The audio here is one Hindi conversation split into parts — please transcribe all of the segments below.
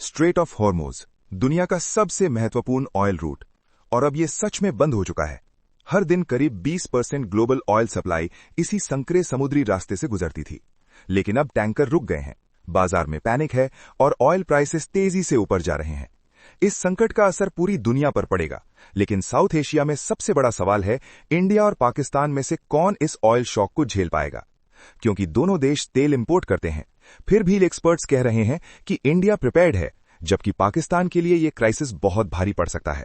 स्ट्रेट ऑफ हॉर्मुज, दुनिया का सबसे महत्वपूर्ण ऑयल रूट, और अब ये सच में बंद हो चुका है। हर दिन करीब 20% ग्लोबल ऑयल सप्लाई इसी संकरे समुद्री रास्ते से गुजरती थी। लेकिन अब टैंकर रुक गए हैं, बाजार में पैनिक है और ऑयल प्राइसेस तेजी से ऊपर जा रहे हैं। इस संकट का असर पूरी दुनिया पर पड़ेगा, लेकिन साउथ एशिया में सबसे बड़ा सवाल है इंडिया और पाकिस्तान में से कौन इस ऑयल शॉक को झेल पाएगा। क्योंकि दोनों देश तेल इंपोर्ट करते हैं, फिर भी एक्सपर्ट्स कह रहे हैं कि इंडिया प्रिपेयर्ड है, जबकि पाकिस्तान के लिए यह क्राइसिस बहुत भारी पड़ सकता है।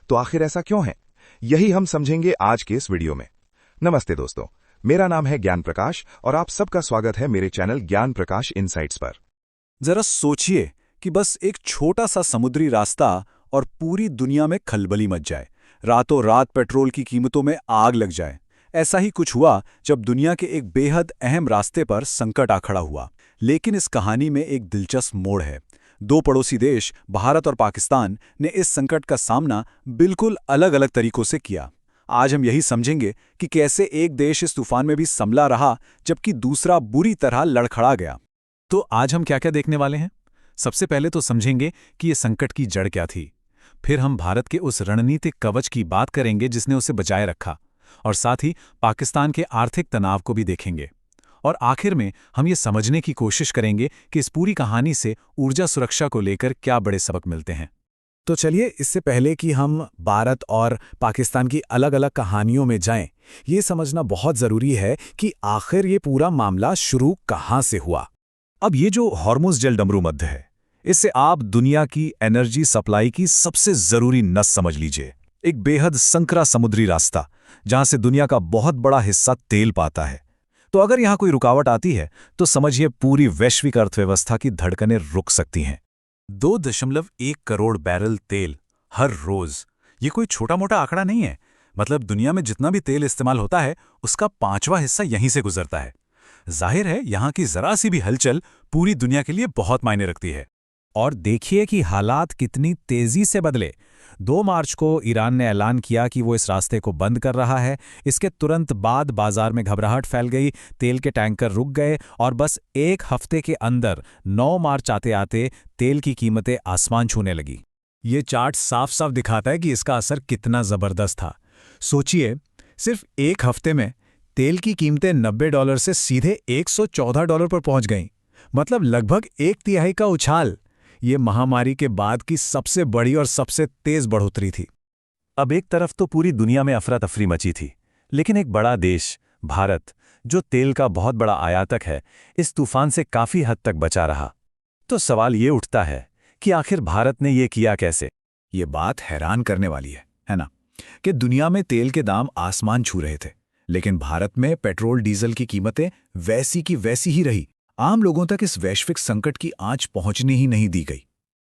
तो आखिर ऐसा क्यों है, यही हम समझेंगे आज के इस वीडियो में। नमस्ते दोस्तों, मेरा नाम है ज्ञान प्रकाश और आप सबका स्वागत है मेरे चैनल ज्ञान प्रकाश इनसाइट्स पर। जरा सोचिए कि बस एक छोटा सा समुद्री रास्ता और पूरी दुनिया में खलबली मच जाए, रातों रात पेट्रोल की कीमतों में आग लग जाए। ऐसा ही कुछ हुआ जब दुनिया के एक बेहद अहम रास्ते पर संकट आ खड़ा हुआ। लेकिन इस कहानी में एक दिलचस्प मोड़ है। दो पड़ोसी देश भारत और पाकिस्तान ने इस संकट का सामना बिल्कुल अलग अलग तरीकों से किया। आज हम यही समझेंगे कि कैसे एक देश इस तूफान में भी संभला रहा जबकि दूसरा बुरी तरह लड़खड़ा गया। तो आज हम क्या क्या देखने वाले हैं? सबसे पहले तो समझेंगे कि ये संकट की जड़ क्या थी। फिर हम भारत के उस रणनीतिक कवच की बात करेंगे जिसने उसे बचाए रखा, और साथ ही पाकिस्तान के आर्थिक तनाव को भी देखेंगे। और आखिर में हम ये समझने की कोशिश करेंगे कि इस पूरी कहानी से ऊर्जा सुरक्षा को लेकर क्या बड़े सबक मिलते हैं। तो चलिए, इससे पहले कि हम भारत और पाकिस्तान की अलग अलग कहानियों में जाएं, ये समझना बहुत ज़रूरी है कि आखिर ये पूरा मामला शुरू कहाँ से हुआ। अब ये जो हॉर्मुज़ जलडमरू मध्य है, इससे आप दुनिया की एनर्जी सप्लाई की सबसे ज़रूरी नस समझ लीजिए। एक बेहद संकरा समुद्री रास्ता जहाँ से दुनिया का बहुत बड़ा हिस्सा तेल पाता है। तो अगर यहाँ कोई रुकावट आती है तो समझिए पूरी वैश्विक अर्थव्यवस्था की धड़कनें रुक सकती हैं। 2.1 करोड़ बैरल तेल हर रोज, ये कोई छोटा मोटा आंकड़ा नहीं है। मतलब दुनिया में जितना भी तेल इस्तेमाल होता है उसका 5वां हिस्सा यहीं से गुजरता है। जाहिर है यहाँ की जरा सी भी हलचल पूरी दुनिया के लिए बहुत मायने रखती है। और देखिए कि हालात कितनी तेजी से बदले। 2 मार्च को ईरान ने ऐलान किया कि वो इस रास्ते को बंद कर रहा है। इसके तुरंत बाद बाजार में घबराहट फैल गई, तेल के टैंकर रुक गए और बस एक हफ्ते के अंदर 9 मार्च आते आते तेल की कीमतें आसमान छूने लगी। ये चार्ट साफ साफ दिखाता है कि इसका असर कितना जबरदस्त था। सोचिए, सिर्फ एक हफ्ते में तेल की कीमतें $90 से सीधे $114 पर पहुंच गईं। मतलब लगभग 1/3 का उछाल। ये महामारी के बाद की सबसे बड़ी और सबसे तेज बढ़ोतरी थी। अब एक तरफ तो पूरी दुनिया में अफरा तफरी मची थी, लेकिन एक बड़ा देश भारत, जो तेल का बहुत बड़ा आयातक है, इस तूफान से काफी हद तक बचा रहा। तो सवाल ये उठता है कि आखिर भारत ने ये किया कैसे? ये बात हैरान करने वाली है ना, कि दुनिया में तेल के दाम आसमान छू रहे थे, लेकिन भारत में पेट्रोल डीजल की कीमतें वैसी की वैसी ही रही। आम लोगों तक इस वैश्विक संकट की आंच पहुंचने ही नहीं दी गई।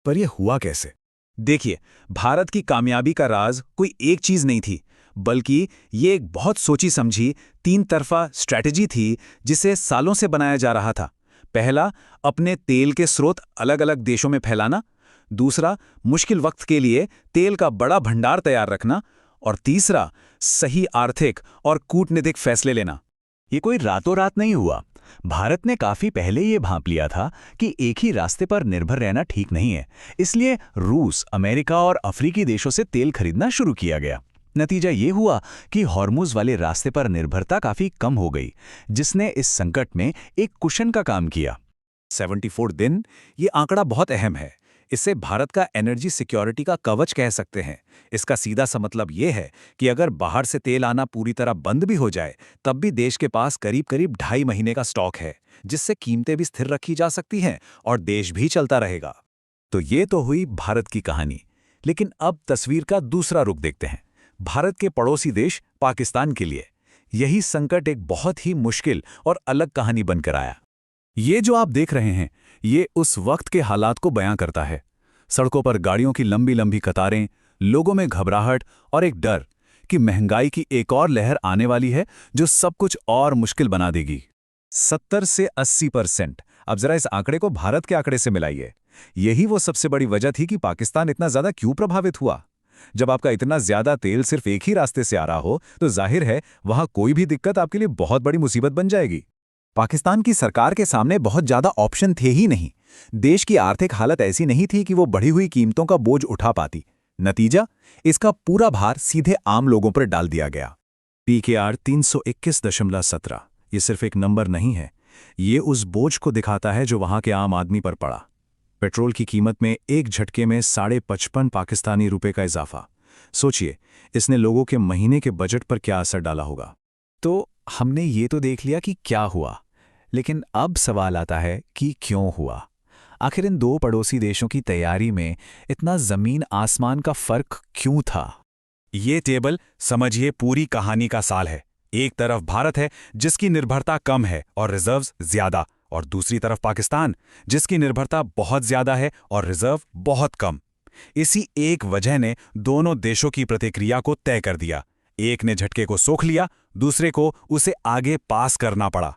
पर यह हुआ कैसे? देखिए, भारत की कामयाबी का राज कोई एक चीज नहीं थी, बल्कि ये एक बहुत सोची समझी 3 तरफा स्ट्रैटेजी थी जिसे सालों से बनाया जा रहा था। पहला, अपने तेल के स्रोत अलग अलग देशों में फैलाना। दूसरा, मुश्किल वक्त के लिए तेल का बड़ा भंडार तैयार रखना। और तीसरा, सही आर्थिक और कूटनीतिक फैसले लेना। ये कोई रातों रात नहीं हुआ। भारत ने काफी पहले ये भांप लिया था कि एक ही रास्ते पर निर्भर रहना ठीक नहीं है। इसलिए रूस, अमेरिका और अफ्रीकी देशों से तेल खरीदना शुरू किया गया। नतीजा ये हुआ कि हॉर्मुज़ वाले रास्ते पर निर्भरता काफी कम हो गई, जिसने इस संकट में एक कुशन का काम किया। 74 दिन, ये आंकड़ा बहुत अहम है। इसे भारत का एनर्जी सिक्योरिटी का कवच कह सकते हैं। इसका सीधा सा मतलब ये है कि अगर बाहर से तेल आना पूरी तरह बंद भी हो जाए, तब भी देश के पास करीब करीब 2.5 महीने का स्टॉक है, जिससे कीमतें भी स्थिर रखी जा सकती हैं और देश भी चलता रहेगा। तो ये तो हुई भारत की कहानी। लेकिन अब तस्वीर का दूसरा रुख देखते हैं, भारत के पड़ोसी देश पाकिस्तान के लिए। यही संकट एक बहुत ही मुश्किल और अलग कहानी बनकर आया। ये जो आप देख रहे हैं, ये उस वक्त के हालात को बयां करता है। सड़कों पर गाड़ियों की लंबी लंबी कतारें, लोगों में घबराहट और एक डर कि महंगाई की एक और लहर आने वाली है जो सब कुछ और मुश्किल बना देगी। 70 से 80%। अब जरा इस आंकड़े को भारत के आंकड़े से मिलाइए। यही वो सबसे बड़ी वजह थी कि पाकिस्तान इतना ज्यादा क्यों प्रभावित हुआ। जब आपका इतना ज्यादा तेल सिर्फ एक ही रास्ते से आ रहा हो, तो जाहिर है वहां कोई भी दिक्कत आपके लिए बहुत बड़ी मुसीबत बन जाएगी। पाकिस्तान की सरकार के सामने बहुत ज्यादा ऑप्शन थे ही नहीं। देश की आर्थिक हालत ऐसी नहीं थी कि वो बढ़ी हुई कीमतों का बोझ उठा पाती। नतीजा, इसका पूरा भार सीधे आम लोगों पर डाल दिया गया। PKR 321.17 ये सिर्फ एक नंबर नहीं है, ये उस बोझ को दिखाता है जो वहां के आम आदमी पर पड़ा। पेट्रोल की कीमत में एक झटके में 55.5 पाकिस्तानी रुपए का इजाफा। सोचिए, इसने लोगों के महीने के बजट पर क्या असर डाला होगा। तो हमने ये तो देख लिया कि क्या हुआ, लेकिन अब सवाल आता है कि क्यों हुआ। आखिर इन दो पड़ोसी देशों की तैयारी में इतना जमीन आसमान का फर्क क्यों था? ये टेबल समझिए पूरी कहानी का साल है। एक तरफ भारत है जिसकी निर्भरता कम है और रिजर्व्स ज्यादा, और दूसरी तरफ पाकिस्तान जिसकी निर्भरता बहुत ज्यादा है और रिजर्व बहुत कम। इसी एक वजह ने दोनों देशों की प्रतिक्रिया को तय कर दिया। एक ने झटके को सोख लिया, दूसरे को उसे आगे पास करना पड़ा।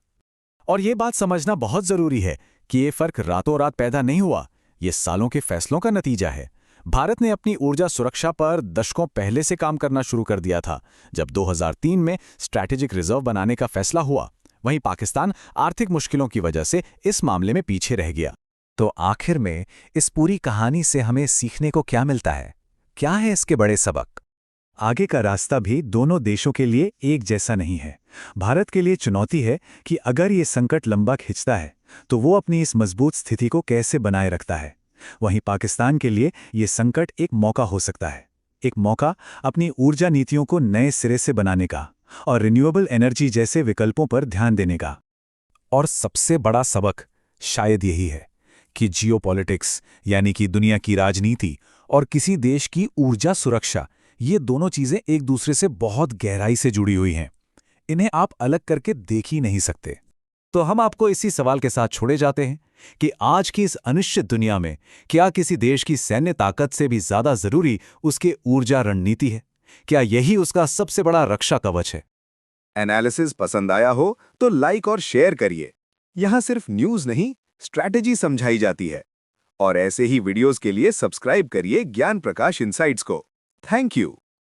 और ये बात समझना बहुत जरूरी है कि ये फर्क रातों रात पैदा नहीं हुआ, ये सालों के फैसलों का नतीजा है। भारत ने अपनी ऊर्जा सुरक्षा पर दशकों पहले से काम करना शुरू कर दिया था, जब 2003 में स्ट्रैटेजिक रिजर्व बनाने का फैसला हुआ। वहीं पाकिस्तान आर्थिक मुश्किलों की वजह से इस मामले में पीछे रह गया। तो आखिर में इस पूरी कहानी से हमें सीखने को क्या मिलता है? क्या है इसके बड़े सबक? आगे का रास्ता भी दोनों देशों के लिए एक जैसा नहीं है। भारत के लिए चुनौती है कि अगर ये संकट लंबा खिंचता है तो वो अपनी इस मजबूत स्थिति को कैसे बनाए रखता है। वहीं पाकिस्तान के लिए ये संकट एक मौका हो सकता है, एक मौका अपनी ऊर्जा नीतियों को नए सिरे से बनाने का और रिन्यूएबल एनर्जी जैसे विकल्पों पर ध्यान देने का। और सबसे बड़ा सबक शायद यही है कि जियोपॉलिटिक्स यानी कि दुनिया की राजनीति और किसी देश की ऊर्जा सुरक्षा, ये दोनों चीजें एक दूसरे से बहुत गहराई से जुड़ी हुई हैं। इन्हें आप अलग करके देख ही नहीं सकते। तो हम आपको इसी सवाल के साथ छोड़े जाते हैं कि आज की इस अनिश्चित दुनिया में क्या किसी देश की सैन्य ताकत से भी ज्यादा जरूरी उसकी ऊर्जा रणनीति है? क्या यही उसका सबसे बड़ा रक्षा कवच है? एनालिसिस पसंद आया हो तो लाइक और शेयर करिए। यहाँ सिर्फ न्यूज नहीं, स्ट्रैटेजी समझाई जाती है। और ऐसे ही वीडियोस के लिए सब्सक्राइब करिए ज्ञान प्रकाश इनसाइट्स को। Thank you.